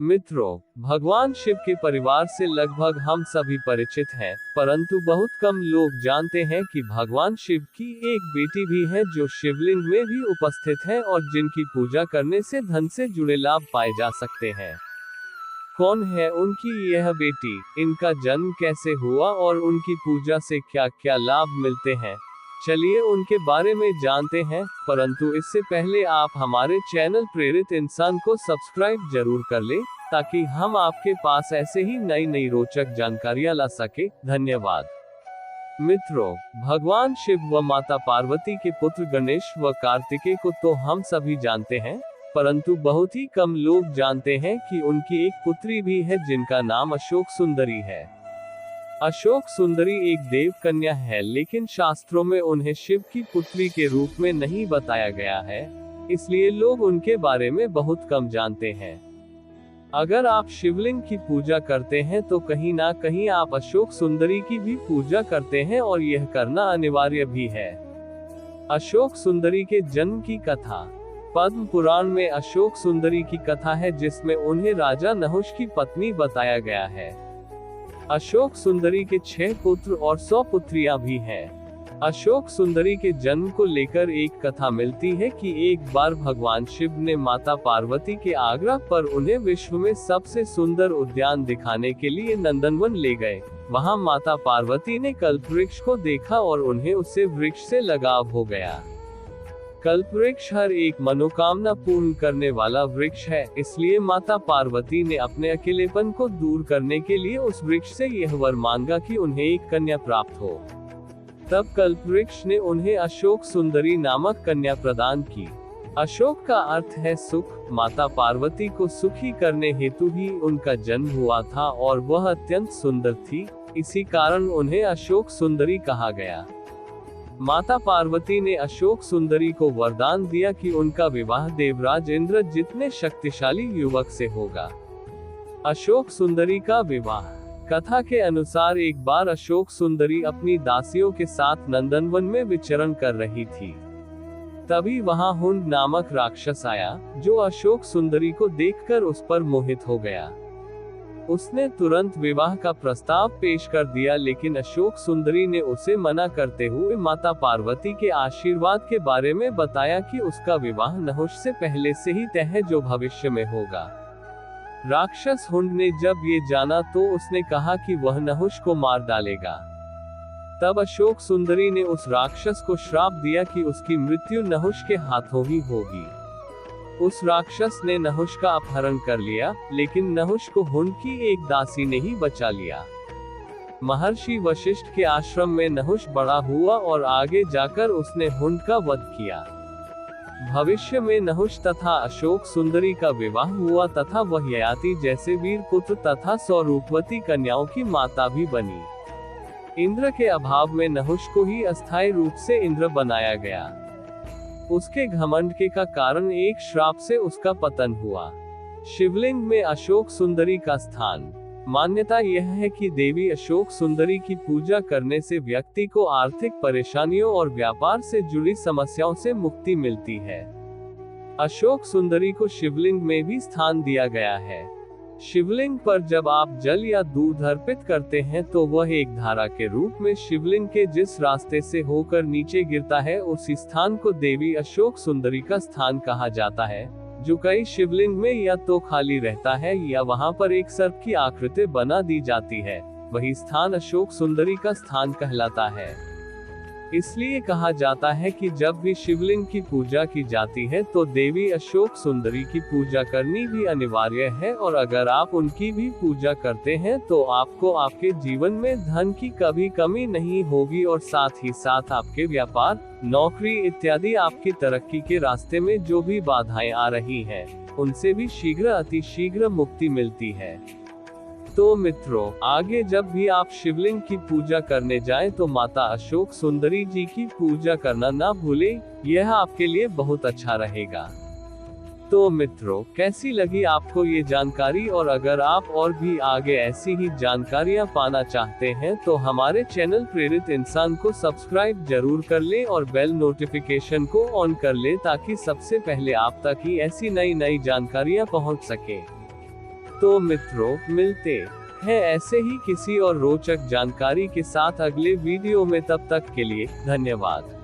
मित्रों, भगवान शिव के परिवार से लगभग हम सभी परिचित हैं, परंतु बहुत कम लोग जानते हैं कि भगवान शिव की एक बेटी भी है जो शिवलिंग में भी उपस्थित है और जिनकी पूजा करने से धन से जुड़े लाभ पाए जा सकते हैं। कौन है उनकी यह बेटी, इनका जन्म कैसे हुआ और उनकी पूजा से क्या क्या लाभ मिलते हैं, चलिए उनके बारे में जानते हैं। परंतु इससे पहले आप हमारे चैनल प्रेरित इंसान को सब्सक्राइब जरूर कर ले, ताकि हम आपके पास ऐसे ही नई नई रोचक जानकारियां ला सके। धन्यवाद। मित्रों, भगवान शिव व माता पार्वती के पुत्र गणेश व कार्तिकेय को तो हम सभी जानते हैं, परंतु बहुत ही कम लोग जानते हैं कि उनकी एक पुत्री भी है जिनका नाम अशोक सुंदरी है। अशोक सुंदरी एक देव कन्या है, लेकिन शास्त्रों में उन्हें शिव की पुत्री के रूप में नहीं बताया गया है, इसलिए लोग उनके बारे में बहुत कम जानते हैं। अगर आप शिवलिंग की पूजा करते हैं तो कहीं ना कहीं आप अशोक सुंदरी की भी पूजा करते हैं, और यह करना अनिवार्य भी है। अशोक सुंदरी के जन्म की कथा। पद्म पुराण में अशोक सुंदरी की कथा है, जिसमें उन्हें राजा नहुष की पत्नी बताया गया है। अशोक सुंदरी के 6 पुत्र और 100 पुत्रियां भी हैं। अशोक सुंदरी के जन्म को लेकर एक कथा मिलती है कि एक बार भगवान शिव ने माता पार्वती के आग्रह पर उन्हें विश्व में सबसे सुंदर उद्यान दिखाने के लिए नंदनवन ले गए। वहां माता पार्वती ने कल्पवृक्ष को देखा और उन्हें उससे वृक्ष से लगाव हो गया। कल्पवृक्ष हर एक मनोकामना पूर्ण करने वाला वृक्ष है, इसलिए माता पार्वती ने अपने अकेलेपन को दूर करने के लिए उस वृक्ष से यह वर मांगा कि उन्हें एक कन्या प्राप्त हो। तब कल्पवृक्ष ने उन्हें अशोक सुंदरी नामक कन्या प्रदान की। अशोक का अर्थ है सुख। माता पार्वती को सुखी करने हेतु ही उनका जन्म हुआ था और वह अत्यंत सुंदर थी, इसी कारण उन्हें अशोक सुंदरी कहा गया। माता पार्वती ने अशोक सुंदरी को वरदान दिया कि उनका विवाह देवराज इंद्र जितने शक्तिशाली युवक से होगा। अशोक सुंदरी का विवाह। कथा के अनुसार एक बार अशोक सुंदरी अपनी दासियों के साथ नंदनवन में विचरण कर रही थी। तभी वहां हुंड नामक राक्षस आया, जो अशोक सुंदरी को देखकर उस पर मोहित हो गया। उसने तुरंत विवाह का प्रस्ताव पेश कर दिया, लेकिन अशोक सुंदरी ने उसे मना करते हुए माता पार्वती के आशीर्वाद के बारे में बताया कि उसका विवाह नहुष से पहले से ही तय है, जो भविष्य में होगा। राक्षस हुंड ने जब ये जाना तो उसने कहा कि वह नहुष को मार डालेगा। तब अशोक सुंदरी ने उस राक्षस को श्राप दिया कि उसकी मृत्यु नहुष के हाथों ही होगी। उस राक्षस ने नहुष का अपहरण कर लिया, लेकिन नहुष को हुंड की एक दासी ने ही बचा लिया। महर्षि वशिष्ठ के आश्रम में नहुष बड़ा हुआ और आगे जाकर उसने हुंड का वध किया। भविष्य में नहुष तथा अशोक सुंदरी का विवाह हुआ तथा वह ययाति जैसे वीर पुत्र तथा 100 रूपवती कन्याओं की माता भी बनी। इंद्र के अभाव में नहुष को ही अस्थायी रूप से इंद्र बनाया गया। उसके घमंड के का कारण एक श्राप से उसका पतन हुआ। शिवलिंग में अशोक सुंदरी का स्थान। मान्यता यह है कि देवी अशोक सुंदरी की पूजा करने से व्यक्ति को आर्थिक परेशानियों और व्यापार से जुड़ी समस्याओं से मुक्ति मिलती है। अशोक सुंदरी को शिवलिंग में भी स्थान दिया गया है। शिवलिंग पर जब आप जल या दूध अर्पित करते हैं तो वह एक धारा के रूप में शिवलिंग के जिस रास्ते से होकर नीचे गिरता है, उसी स्थान को देवी अशोक सुंदरी का स्थान कहा जाता है, जो कई शिवलिंग में या तो खाली रहता है या वहां पर एक सर्प की आकृति बना दी जाती है। वही स्थान अशोक सुंदरी का स्थान कहलाता है। इसलिए कहा जाता है कि जब भी शिवलिंग की पूजा की जाती है तो देवी अशोक सुंदरी की पूजा करनी भी अनिवार्य है, और अगर आप उनकी भी पूजा करते हैं तो आपको आपके जीवन में धन की कभी कमी नहीं होगी, और साथ ही साथ आपके व्यापार, नौकरी इत्यादि आपकी तरक्की के रास्ते में जो भी बाधाएं आ रही हैं, उनसे भी शीघ्र अतिशीघ्र मुक्ति मिलती है। तो मित्रों, आगे जब भी आप शिवलिंग की पूजा करने जाएं तो माता अशोक सुंदरी जी की पूजा करना ना भूलें, यह आपके लिए बहुत अच्छा रहेगा। तो मित्रों, कैसी लगी आपको ये जानकारी, और अगर आप और भी आगे ऐसी ही जानकारियां पाना चाहते हैं तो हमारे चैनल प्रेरित इंसान को सब्सक्राइब जरूर कर लें और बेल नोटिफिकेशन को ऑन कर लें, ताकि सबसे पहले आप तक ही ऐसी नई नई जानकारियां पहुंच सके। तो मित्रों, मिलते हैं ऐसे ही किसी और रोचक जानकारी के साथ अगले वीडियो में। तब तक के लिए धन्यवाद।